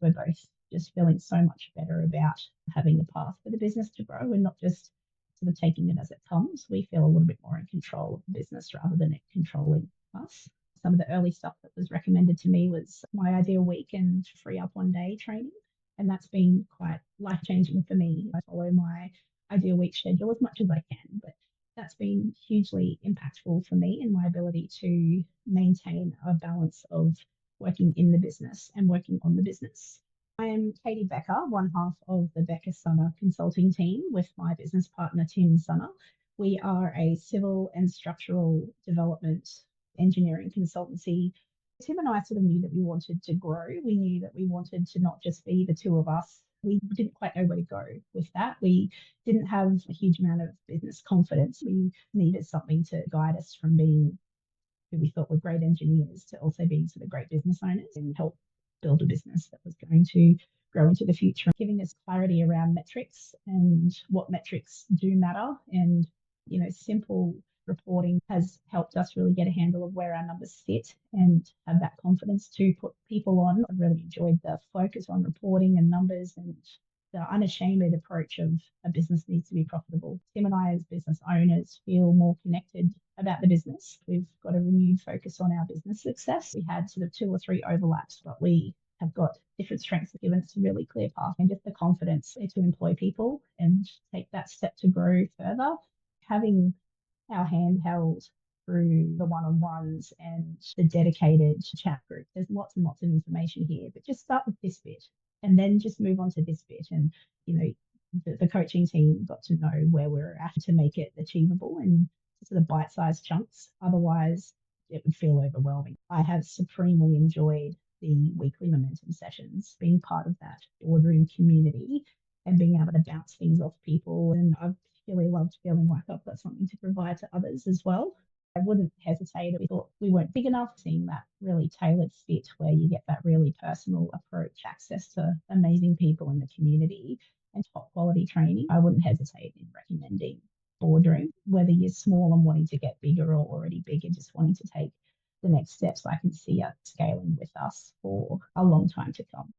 We're both just feeling so much better about having a path for the business to grow and not just sort of taking it as it comes. We feel a little bit more in control of the business rather than it controlling us. Some of the early stuff that was recommended to me was my ideal week and free up one day training. And that's been quite life changing for me. I follow my ideal week schedule as much as I can, but that's been hugely impactful for me in my ability to maintain a balance of working in the business and working on the business. I am Caitie Becker, one half of the Becker Sunner consulting team with my business partner, Tim Sunner. We are a civil and structural development engineering consultancy. Tim and I sort of knew that we wanted to grow. We knew that we wanted to not just be the two of us. We didn't quite know where to go with that. We didn't have a huge amount of business confidence. We needed something to guide us from being who we thought were great engineers to also being sort of great business owners and help build a business that was going to grow into the future, giving us clarity around metrics and what metrics do matter. And, simple reporting has helped us really get a handle of where our numbers sit and have that confidence to put people on. I really enjoyed the focus on reporting and numbers and the unashamed approach of a business needs to be profitable. Tim and I, as business owners, feel more connected about the business. We've got a renewed focus on our business success. We had sort of 2 or 3 overlaps, but we have got different strengths that give us a really clear path and just the confidence to employ people and take that step to grow further. Having our hand held through the one-on-ones and the dedicated chat group. There's lots and lots of information here, but just start with this bit and then just move on to this bit. And, the coaching team got to know where we're at to make it achievable and sort of bite-sized chunks. Otherwise, it would feel overwhelming. I have supremely enjoyed the weekly momentum sessions, being part of that boardroom community and being able to bounce things off people. And I've really loved feeling like I've got something to provide to others as well. I wouldn't hesitate if we thought we weren't big enough, seeing that really tailored fit where you get that really personal approach, access to amazing people in the community and top quality training. I wouldn't hesitate in recommending boardroom, whether you're small and wanting to get bigger or already big and just wanting to take the next steps. I can see us scaling with us for a long time to come.